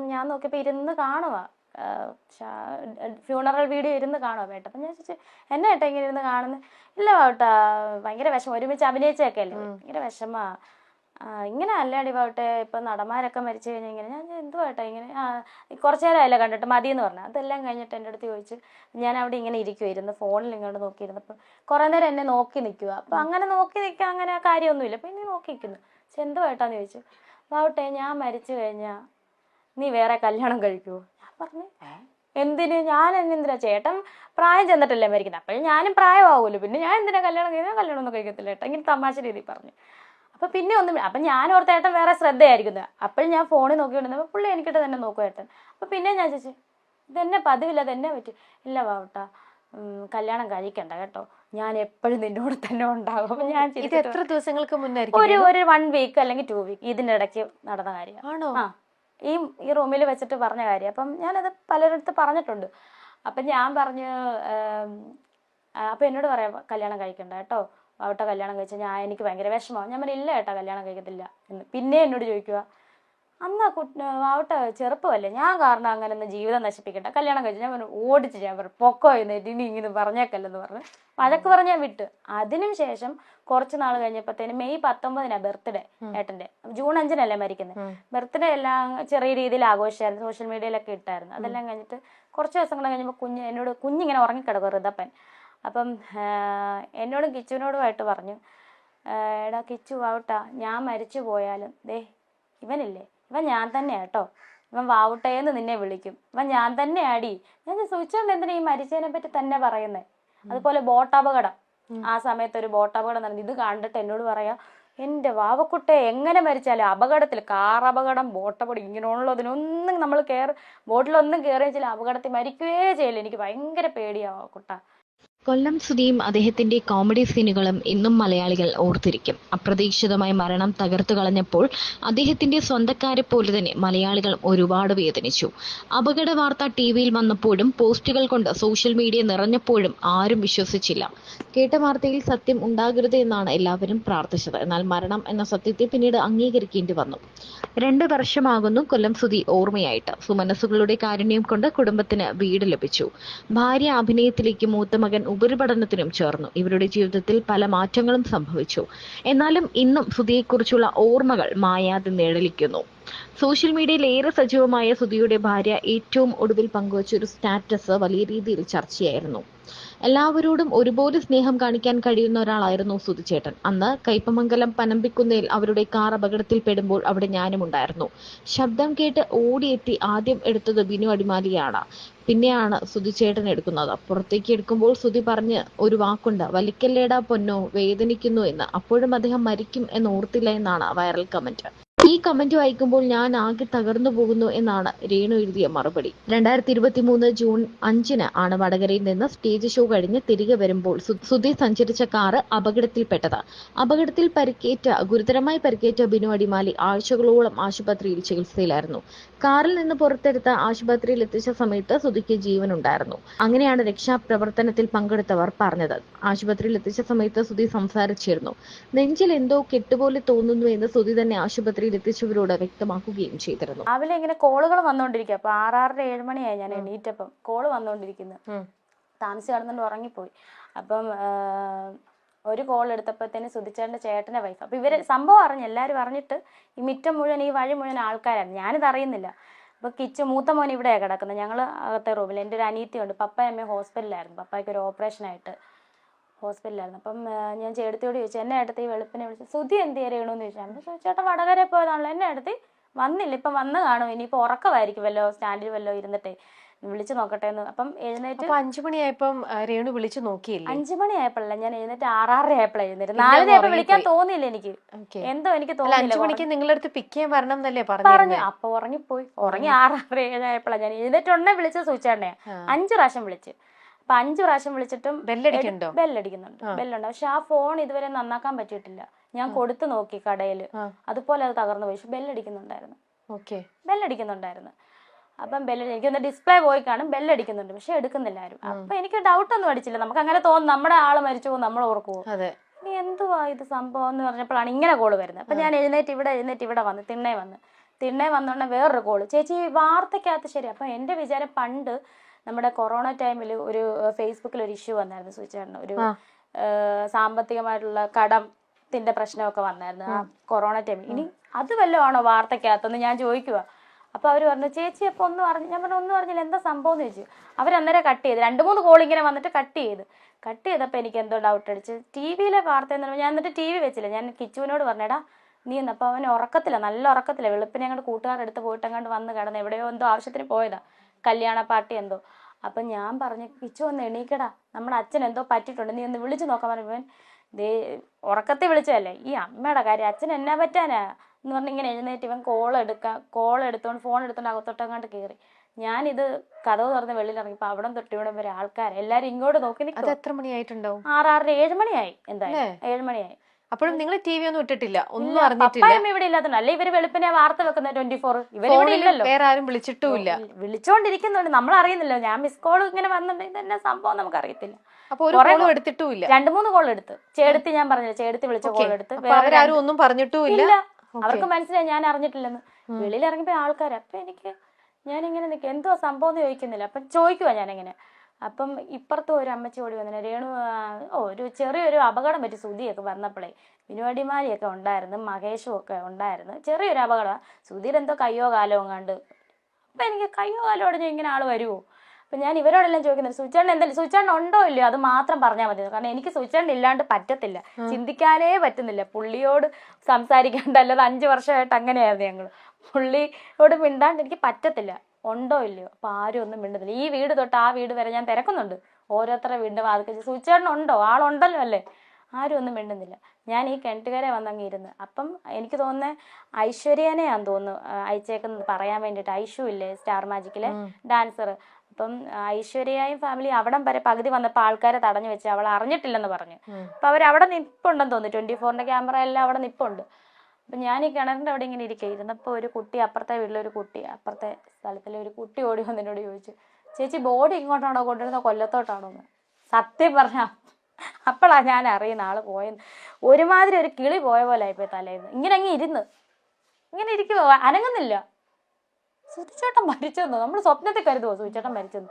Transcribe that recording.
ഞാൻ നോക്കിയപ്പോൾ ഇരുന്ന് കാണുക, ഫ്യൂണറൽ വീഡിയോ ഇരുന്ന് കാണുക വേട്ട. അപ്പം ഞാൻ ചോദിച്ചു, എന്നെ ഏട്ടാ ഇങ്ങനെ ഇരുന്ന് കാണുന്നത്? ഇല്ല വാട്ടാ, ഭയങ്കര വിഷമം, ഒരുമിച്ച് അഭിനയിച്ചൊക്കെ അല്ലേ, ഭയങ്കര വിഷമാ. ഇങ്ങനെ അല്ലാടി പാവട്ടെ, ഇപ്പം നടന്മാരൊക്കെ മരിച്ചു കഴിഞ്ഞാൽ ഇങ്ങനെ. ഞാൻ എന്തുവാട്ടാ ഇങ്ങനെ, കുറച്ചു നേരമല്ല കണ്ടിട്ട് മതി എന്ന് പറഞ്ഞു. അതെല്ലാം കഴിഞ്ഞിട്ട് എൻ്റെ അടുത്ത് ചോദിച്ചു. ഞാൻ അവിടെ ഇങ്ങനെ ഇരിക്കുമായിരുന്നു, ഫോണിൽ ഇങ്ങോട്ട് നോക്കിയിരുന്നപ്പം കുറേ നേരം എന്നെ നോക്കി നിൽക്കുക. അപ്പം അങ്ങനെ നോക്കി നിൽക്കുക, അങ്ങനെ കാര്യമൊന്നുമില്ല. അപ്പം ഇനി നോക്കി നിൽക്കുന്നു. പക്ഷെ എന്തുവായിട്ടാന്ന് ചോദിച്ചു. പാവട്ടെ, ഞാൻ മരിച്ചു കഴിഞ്ഞാൽ നീ വേറെ കല്യാണം കഴിക്കുമോ? ഞാൻ പറഞ്ഞു എന്തിന്, ഞാൻ എന്തിനാ, ചേട്ടൻ പ്രായം ചെന്നിട്ടല്ലേ മരിക്കുന്നത്, അപ്പോഴും ഞാനും പ്രായമാവുമല്ലോ, പിന്നെ ഞാൻ എന്തിനാ കല്യാണം കഴിക്കുന്നത്? കല്യാണം ഒന്നും കഴിക്കത്തില്ല ഏട്ടാ, ഇങ്ങനെ തമാശ രീതിയിൽ പറഞ്ഞു. അപ്പം പിന്നെ ഒന്നും, അപ്പം ഞാൻ ഓർത്ത ഏട്ടൻ വേറെ ശ്രദ്ധയായിരിക്കുന്നത്. അപ്പോഴും ഞാൻ ഫോണിൽ നോക്കിക്കൊണ്ടിരുന്നപ്പോൾ പുള്ളി എനിക്കിട്ട് തന്നെ നോക്കും ഏട്ടൻ. അപ്പം പിന്നെ ഞാൻ ചോദിച്ചു, ഇതെന്നെ പതിവില്ല, അതെന്നെ പറ്റും? ഇല്ല പാവട്ടാ, കല്യാണം കഴിക്കണ്ട കേട്ടോ, ഞാൻ എപ്പോഴും നിന്നോട് തന്നെ ഉണ്ടാകും. അപ്പം ഞാൻ ഇത് എത്ര ദിവസങ്ങൾക്ക് മുന്നേ? ഒരു 1 വീക്ക് അല്ലെങ്കിൽ 2 വീക്ക് ഇതിൻ്റെ ഇടയ്ക്ക് നടന്ന കാര്യമാണ്. ആ, ഈ റൂമിൽ വെച്ചിട്ട് പറഞ്ഞ കാര്യം. അപ്പം ഞാനത് പലരിടത്ത് പറഞ്ഞിട്ടുണ്ട്. അപ്പം ഞാൻ പറഞ്ഞു, അപ്പം എന്നോട് പറയാം കല്യാണം കഴിക്കണ്ട കേട്ടോ, അവിടെ കല്യാണം കഴിച്ചാൽ എനിക്ക് ഭയങ്കര വിഷമമാണ്. ഞാൻ പറഞ്ഞു ഇല്ല ഏട്ടാ, കല്യാണം കഴിക്കത്തില്ല എന്ന്. പിന്നെ എന്നോട് ചോദിക്കുക, അന്നാ ആവട്ടെ ചെറുപ്പമല്ലേ, ഞാൻ കാരണം അങ്ങനെ ഒന്നും ജീവിതം നശിപ്പിക്കട്ടെ, കല്യാണം കഴിച്ചു. ഞാൻ പറഞ്ഞു ഓടിച്ച്, ഞാൻ പറഞ്ഞു പൊക്കോ എന്നിട്ട് ഇനി ഇങ്ങനെ പറഞ്ഞേക്കല്ലെന്ന് പറഞ്ഞ് വഴക്ക് പറഞ്ഞ് ഞാൻ വിട്ട്. അതിനും ശേഷം കുറച്ച് നാൾ കഴിഞ്ഞപ്പോഴത്തേന് മെയ് 19 ബർത്ത്ഡേ ഏട്ടൻ്റെ, ജൂൺ 5 മരിക്കുന്നത്. ബർത്ത്ഡേ എല്ലാം ചെറിയ രീതിയിൽ ആഘോഷമായിരുന്നു, സോഷ്യൽ മീഡിയയിലൊക്കെ ഇട്ടായിരുന്നു. അതെല്ലാം കഴിഞ്ഞിട്ട് കുറച്ച് ദിവസങ്ങൾ കഴിഞ്ഞപ്പോൾ കുഞ്ഞിങ്ങനെ ഉറങ്ങിക്കിടക്കും, ഋതപ്പൻ. അപ്പം എന്നോടും കിച്ചുവിനോടുമായിട്ട് പറഞ്ഞു, എടാ കിച്ചു വാവട്ടാ, ഞാൻ മരിച്ചു പോയാലും ദേ ഇവനില്ലേ, ഇവൻ ഞാൻ തന്നെയാ കേട്ടോ, ഇവൻ വാവുട്ടേന്ന് നിന്നെ വിളിക്കും, ഇവൻ ഞാൻ തന്നെ ആടി. ഞാൻ ചോദിച്ചോണ്ട് എന്തിനാ ഈ മരിച്ചതിനെ പറ്റി തന്നെ പറയുന്നത്? അതുപോലെ ബോട്ടപകടം, ആ സമയത്ത് ഒരു ബോട്ടപകടം നടന്നു. ഇത് കണ്ടിട്ട് എന്നോട് പറയാ, എൻ്റെ വാവക്കുട്ടെ എങ്ങനെ മരിച്ചാലും അപകടത്തിൽ, കാർ അപകടം, ബോട്ടപകടം, ഇങ്ങനെയുള്ളതിനൊന്നും നമ്മൾ ബോട്ടിലൊന്നും കയറിയ ചില അപകടത്തിൽ മരിക്കുകയേ ചെയ്യില്ല. എനിക്ക് ഭയങ്കര പേടിയാവാ കുട്ട. കൊല്ലം സുധിയും അദ്ദേഹത്തിന്റെ കോമഡി സീനുകളും ഇന്നും മലയാളികൾ ഓർത്തിരിക്കും. അപ്രതീക്ഷിതമായ മരണം തകർത്തു കളഞ്ഞപ്പോൾ അദ്ദേഹത്തിന്റെ സ്വന്തക്കാരെ പോലെ തന്നെ മലയാളികൾ ഒരുപാട് വേദനിച്ചു. അപകട വാർത്ത ടിവിയിൽ വന്നപ്പോഴും പോസ്റ്റുകൾ കൊണ്ട് സോഷ്യൽ മീഡിയ നിറഞ്ഞപ്പോഴും ആരും വിശ്വസിച്ചില്ല. കേട്ട വാർത്തയിൽ സത്യം ഉണ്ടാകരുത് എന്നാണ് എല്ലാവരും പ്രാർത്ഥിച്ചത്. എന്നാൽ മരണം എന്ന സത്യത്തെ പിന്നീട് അംഗീകരിക്കേണ്ടി വന്നു. 2 വർഷമാകുന്നു കൊല്ലം സുധി ഓർമ്മയായിട്ട്. സുമനസ്സുകളുടെ കാരുണ്യം കൊണ്ട് കുടുംബത്തിന് വീട് ലഭിച്ചു. ഭാര്യ അഭിനയത്തിലേക്ക്, മൂത്ത മകൻ ഉപരിപഠനത്തിനും ചേർന്നു. ഇവരുടെ ജീവിതത്തിൽ പല മാറ്റങ്ങളും സംഭവിച്ചു. എന്നാലും ഇന്നും സുധിയെക്കുറിച്ചുള്ള ഓർമ്മകൾ മായാതെ നിഴലിക്കുന്നു. സോഷ്യൽ മീഡിയയിൽ ഏറെ സജീവമായ സുധിയുടെ ഭാര്യ ഏറ്റവും ഒടുവിൽ പങ്കുവച്ച ഒരു സ്റ്റാറ്റസ് വലിയ രീതിയിൽ ചർച്ചയായിരുന്നു. എല്ലാവരോടും ഒരുപോലെ സ്നേഹം കാണിക്കാൻ കഴിയുന്ന ഒരാളായിരുന്നു സുധിച്ചേട്ടൻ. അന്ന് കയ്പമംഗലം പനമ്പിക്കുന്നേൽ അവരുടെ കാർ അപകടത്തിൽപ്പെടുമ്പോൾ അവിടെ ഞാനും ഉണ്ടായിരുന്നു. ശബ്ദം കേട്ട് ഓടിയെത്തി ആദ്യം എടുത്തത് ബിനു അടിമാലിയാണ്. പിന്നെയാണ് സുധിച്ചേട്ടൻ എടുക്കുന്നത്. പുറത്തേക്ക് എടുക്കുമ്പോൾ സുധി പറഞ്ഞ് ഒരു വാക്കുണ്ട്, വലിക്കല്ലേടാ പൊന്നോ, വേദനിക്കുന്നു എന്ന്. അപ്പോഴും അദ്ദേഹം മരിക്കും എന്ന് ഓർത്തില്ല എന്നാണ് വൈറൽ കമന്റ്. ഈ കമന്റ് വായിക്കുമ്പോൾ ഞാൻ ആകെ തകർന്നു പോകുന്നു എന്നാണ് രേണു എഴുതിയ മറുപടി. 2023 ജൂൺ 5 ആണ് വടകരയിൽ നിന്ന് സ്റ്റേജ് ഷോ കഴിഞ്ഞ് തിരികെ വരുമ്പോൾ സുധി സഞ്ചരിച്ച കാറ് അപകടത്തിൽപ്പെട്ടത്. അപകടത്തിൽ ഗുരുതരമായി പരിക്കേറ്റ ബിനു അടിമാലി ആഴ്ചകളോളം ആശുപത്രിയിൽ ചികിത്സയിലായിരുന്നു. കാറിൽ നിന്ന് പുറത്തെടുത്ത് ആശുപത്രിയിൽ എത്തിച്ച സമയത്ത് സുധിക്ക് ജീവനുണ്ടായിരുന്നു. അങ്ങനെയാണ് രക്ഷാപ്രവർത്തനത്തിൽ പങ്കെടുത്തവർ പറഞ്ഞത്. ആശുപത്രിയിൽ എത്തിച്ച സമയത്ത് സുധി സംസാരിച്ചിരുന്നു. നെഞ്ചിൽ എന്തോ കെട്ടുപോലെ തോന്നുന്നു എന്ന് സുധി തന്നെ ആശുപത്രിയിൽ എത്തിച്ചവരോട് വ്യക്തമാക്കുകയും ചെയ്തിരുന്നു. രാവിലെ ഇങ്ങനെ കോളുകൾ വന്നോണ്ടിരിക്കുക. അപ്പൊ 6:30-7 മണിയായി ഞാൻ എണീറ്റപ്പം കോള് വന്നോണ്ടിരിക്കുന്നു. താമസിച്ച് കിടന്നുകൊണ്ട് ഉറങ്ങിപ്പോയി. അപ്പം ഒരു കോൾ എടുത്തപ്പോഴത്തേന് സുധിച്ചേട്ടൻ്റെ ചേട്ടൻ്റെ വൈഫ്. അപ്പം ഇവര് സംഭവം അറിഞ്ഞു, എല്ലാവരും അറിഞ്ഞിട്ട് ഈ മിറ്റം മുഴുവൻ, ഈ വഴി മുഴുവൻ ആൾക്കാരായിരുന്നു. ഞാനിത് അറിയുന്നില്ല. അപ്പോൾ കിച്ചു മൂത്ത മോൻ ഇവിടെയാണ് കിടക്കുന്നത്, ഞങ്ങൾ അകത്തെ റൂമിൽ. എൻ്റെ ഒരു അനീത്തിയുണ്ട്, പപ്പയും അമ്മയും ഹോസ്പിറ്റലിലായിരുന്നു, പപ്പായ്ക്ക് ഒരു ഓപ്പറേഷനായിട്ട് ഹോസ്പിറ്റലിലായിരുന്നു. അപ്പം ഞാൻ ചേട്ടത്തിയോട് ചോദിച്ചു, എന്നെ അടുത്ത് ഈ വെളുപ്പിനെ വിളിച്ചു, സുധി എന്ത് ചെയ്യണമെന്ന് ചോദിച്ചാൽ, ചേട്ടൻ വടകര പോയതാണല്ലോ, എന്നെ അടുത്ത് വന്നില്ല, ഇപ്പം വന്ന് കാണും, ഇനിയിപ്പോൾ ഉറക്കമായിരിക്കും വല്ലോ, സ്റ്റാൻഡിൽ വല്ലോ ഇരുന്നിട്ടേ, വിളിച്ചു നോക്കട്ടെ എന്ന്. അപ്പം എഴുന്നേറ്റ് 5 മണിയായപ്പം രേണു വിളിച്ചു നോക്കിയില്ലേ? 5 മണിയായപ്പോഴല്ല ഞാൻ എഴുന്നേറ്റ്, 6:30 ആയപ്പോഴാണ് എഴുന്നേറ്റ്. 4 വിളിക്കാൻ തോന്നിയില്ല എനിക്ക്, എന്തോ എനിക്ക് തോന്നിയില്ല. 5 മണിക്ക് നിങ്ങളുടെ അടുത്ത് പിക്ക് ചെയ്യാൻ വരണം എന്നല്ലേ പറഞ്ഞു. അപ്പൊ ഉറങ്ങിപ്പോയി. 6:30-7 ആയപ്പോഴാണ് ഞാൻ എഴുന്നേറ്റ്. വിളിച്ച സൂചിച്ചേട്ടനെ 5 പ്രാവശ്യം വിളിച്ച്. അപ്പൊ 5 പ്രാവശ്യം വിളിച്ചിട്ടും ബെല്ലടിക്കുന്നുണ്ട്. ബെല്ലുണ്ട്, പക്ഷെ ആ ഫോൺ ഇതുവരെ നന്നാക്കാൻ പറ്റിയിട്ടില്ല. ഞാൻ കൊടുത്തു നോക്കി കടയില്, അതുപോലെ അത് തകർന്നു പോയി. പക്ഷെ ബെല്ലടിക്കുന്നുണ്ടായിരുന്നു. അപ്പം എനിക്കൊന്ന് ഡിസ്പ്ലേ പോയി കാണും, ബെല്ലടിക്കുന്നുണ്ട്, പക്ഷെ എടുക്കുന്നില്ല ആരും. അപ്പൊ എനിക്ക് ഡൗട്ടൊന്നും അടിച്ചില്ല. നമുക്ക് അങ്ങനെ തോന്നും, നമ്മുടെ ആള് മരിച്ചു പോകും, നമ്മൾ ഓർക്കുവോ, ഇനി എന്തുവാ ഇത് സംഭവം എന്ന് പറഞ്ഞപ്പോഴാണ് ഇങ്ങനെ കോള് വരുന്നത്. അപ്പൊ ഞാൻ എഴുന്നേറ്റ് ഇവിടെ വന്ന് തിണ്ണേ വന്ന് തിണ്ണേ വന്നോണ്ട് വേറൊരു കോള്, ചേച്ചി വാർത്തക്കകത്ത് ശരി. അപ്പം എൻ്റെ വിചാരം പണ്ട് നമ്മുടെ കൊറോണ ടൈമിൽ ഒരു ഫേസ്ബുക്കിൽ ഒരു ഇഷ്യൂ വന്നായിരുന്നു സുചേട്ടന്, ഒരു സാമ്പത്തികമായിട്ടുള്ള കടത്തിന്റെ പ്രശ്നമൊക്കെ വന്നായിരുന്നു ആ കൊറോണ ടൈമിൽ. ഇനി അത് വല്ലതും ആണോ വാർത്തക്കകത്തെന്ന് ഞാൻ ചോദിക്കുക. അപ്പോൾ അവർ പറഞ്ഞു ചേച്ചി അപ്പോൾ ഒന്നും അറിഞ്ഞു. ഞാൻ പറഞ്ഞു ഒന്നും അറിഞ്ഞില്ല, എന്താ സംഭവം എന്ന് ചോദിച്ചു. അവരന്നേരം കട്ട് ചെയ്ത് 2-3 കോൾ ഇങ്ങനെ വന്നിട്ട് കട്ട് ചെയ്തപ്പോൾ എനിക്ക് എന്തോ ഡൗട്ട് അടിച്ച്. ടി വിയിലെ വാർത്ത എന്ന് പറയുമ്പോൾ ഞാൻ എന്നിട്ട് ടി വി വെച്ചില്ല. ഞാൻ കിച്ചുവിനോട് പറഞ്ഞേടാ നീ എന്ന്. അപ്പോൾ അവൻ ഉറക്കത്തില്ല, നല്ല ഉറക്കത്തില്ല. വെളുപ്പിനെ അങ്ങോട്ട് കൂട്ടുകാരുടെ അടുത്ത് പോയിട്ട് അങ്ങോട്ട് വന്ന് കിടന്ന് എവിടെയോ എന്തോ ആവശ്യത്തിന് പോയതാ, കല്യാണ പാർട്ടി എന്തോ. അപ്പം ഞാൻ പറഞ്ഞു കിച്ചു ഒന്ന് എണീക്കടാ, നമ്മുടെ അച്ഛൻ എന്തോ പറ്റിയിട്ടുണ്ട്, നീ ഒന്ന് വിളിച്ചു നോക്കാൻ പറഞ്ഞവൻ ദേ ഉറക്കത്തിൽ വിളിച്ചതല്ലേ, ഈ അമ്മയുടെ കാര്യം അച്ഛൻ എന്നാ പറ്റാനാ എന്ന് പറഞ്ഞ് ഇങ്ങനെ എഴുന്നേറ്റ് ഇവൻ കോൾ എടുത്തോണ്ട് ഫോൺ എടുത്തോണ്ട് അകത്തോട്ടങ്ങാണ്ട് കയറി. ഞാനിത് കഥവ് തുറന്ന് വെളിയിൽ ഇറങ്ങിയപ്പോൾ അവിടെ തൊട്ട് ഇവിടെ വരെ ആൾക്കാർ എല്ലാരും ഇങ്ങോട്ട് നോക്കി നിൽക്കും. എത്ര മണിയായിട്ടുണ്ടാവും? 7 മണിയായി, എന്തായാലും 7 മണിയായി. അപ്പോഴും നിങ്ങൾ ടി വി ഒന്നും ഇട്ടിട്ടില്ല, ഒന്നും അറിഞ്ഞിട്ടില്ല? പപ്പായും ഇവിടെ ഇല്ലാത്തതുകൊണ്ട്. അല്ലെ ഇവര് വെളുപ്പിനെ വാർത്ത വെക്കുന്ന 24, ഇവരിവിടെ ഇല്ലല്ലോ, വേറെ ആരും വിളിച്ചിട്ടുമില്ല. വിളിച്ചോണ്ടിരിക്കുന്നുണ്ട്, നമ്മൾ അറിയുന്നില്ല. ഞാൻ മിസ് കോൾ ഇങ്ങനെ വന്നിട്ടുണ്ടെങ്കിൽ ഇതെന്നെ സംഭവം നമുക്ക് അറിയത്തില്ല. അപ്പൊ ഒരു കോളും എടുത്തിട്ടുമില്ല? 2-3 കോൾ എടുത്ത്. ചേടത്തി ഞാൻ പറഞ്ഞില്ല, ചേടത്തി വിളിച്ച കോൾ എടുത്ത്. അവരാരും ഒന്നും പറഞ്ഞിട്ടുമില്ല, അവർക്ക് മനസ്സിലായി ഞാൻ അറിഞ്ഞിട്ടില്ലെന്ന്. വെളിയിൽ ഇറങ്ങിയപ്പോ ആൾക്കാർ. അപ്പൊ ഞാനിങ്ങനെ നിൽക്കുക, എന്തോ സംഭവം എന്ന് ചോദിക്കുന്നില്ല. അപ്പം ചോദിക്കുവാ ഞാനിങ്ങനെ. അപ്പം ഇപ്പുറത്തും ഒരു അമ്മച്ചി ഓടി വന്നില്ല, രേണു ഒരു ചെറിയൊരു അപകടം പറ്റി സുധിയൊക്കെ വന്നപ്പോഴേ, വിനുവടിമാരിയൊക്കെ ഉണ്ടായിരുന്നു, മഹേഷും ഒക്കെ ഉണ്ടായിരുന്നു, ചെറിയൊരു അപകടം. സുധീർ എന്തോ കയ്യോ കാലോ കണ്ട്. അപ്പം എനിക്ക് കയ്യോ കാലോ ഓടിഞ്ഞാൽ ഇങ്ങനെ ആൾ വരുമോ? അപ്പം ഞാൻ ഇവരോടെല്ലാം ചോദിക്കുന്നത് സുചേട്ടൻ എന്തായാലും സുചേട്ടൻ ഉണ്ടോ ഇല്ലയോ അത് മാത്രം പറഞ്ഞാൽ മതി. കാരണം എനിക്ക് സുചേട്ടൻ ഇല്ലാണ്ട് പറ്റത്തില്ല, ചിന്തിക്കാനേ പറ്റുന്നില്ല. പുള്ളിയോട് സംസാരിക്കാണ്ട്, അല്ലാതെ 5 വർഷമായിട്ട് അങ്ങനെയായിരുന്നു ഞങ്ങൾ. പുള്ളിയോട് മിണ്ടാണ്ട് എനിക്ക് പറ്റത്തില്ല. ഉണ്ടോ ഇല്ലയോ? അപ്പം ആരും ഒന്നും മിണ്ടുന്നില്ല. ഈ വീട് തൊട്ട് ആ വീട് വരെ ഞാൻ തിരക്കുന്നുണ്ട്, ഓരോരുത്തരുടെ വീടിൻ്റെ വാതിൽ സുചേട്ടൻ ഉണ്ടോ, ആളുണ്ടല്ലോ അല്ലേ, ആരും ഒന്നും മിണ്ടുന്നില്ല. ഞാൻ ഈ കിണറ്റുകരെ വന്നങ്ങ് ഇരുന്ന്. അപ്പം എനിക്ക് തോന്നുന്നത് ഐശ്വര്യനെയാന്ന് തോന്നുന്നു അയച്ചേക്കുന്നത് പറയാൻ വേണ്ടിയിട്ട്. ഐഷു ഇല്ലേ സ്റ്റാർ മാജിക്കിലെ ഡാൻസർ. അപ്പം ഐശ്വര്യയും ഫാമിലി അവിടം വരെ പകുതി വന്നപ്പോൾ ആൾക്കാരെ തടഞ്ഞു വെച്ച് അവൾ അറിഞ്ഞിട്ടില്ലെന്ന് പറഞ്ഞു. അപ്പം അവരവിടെ നിൽപ്പുണ്ടെന്ന് തോന്നുന്നു, 24-ന്റെ ക്യാമറ എല്ലാം അവിടെ നിൽപ്പുണ്ട്. അപ്പം ഞാൻ ഈ കിണറിൻ്റെ അവിടെ ഇങ്ങനെ ഇരുന്നപ്പോൾ ഒരു കുട്ടി, അപ്പുറത്തെ വീട്ടിലൊരു കുട്ടി, അപ്പുറത്തെ സ്ഥലത്തിലെ ഒരു കുട്ടി ഓടി വന്നതിനോട് ചോദിച്ചു, ചേച്ചി ബോഡി ഇങ്ങോട്ടാണോ കൊണ്ടുവരുന്ന കൊല്ലത്തോട്ടാണോ എന്ന്. സത്യം പറഞ്ഞാൽ അപ്പോഴാണ് ഞാൻ അറിയുന്ന ആള് പോയെന്ന്. ഒരുമാതിരി ഒരു കിളി പോയ പോലെ ആയിപ്പോയി തലേന്ന്. ഇങ്ങനെ ഇരിക്കുവോ, അനങ്ങുന്നില്ല. സുധിച്ചേട്ടൻ മരിച്ചെന്നോ, നമ്മൾ സ്വപ്നത്തിൽ കരുതുവോ സുധിച്ചേട്ടൻ മരിച്ചെന്ന്?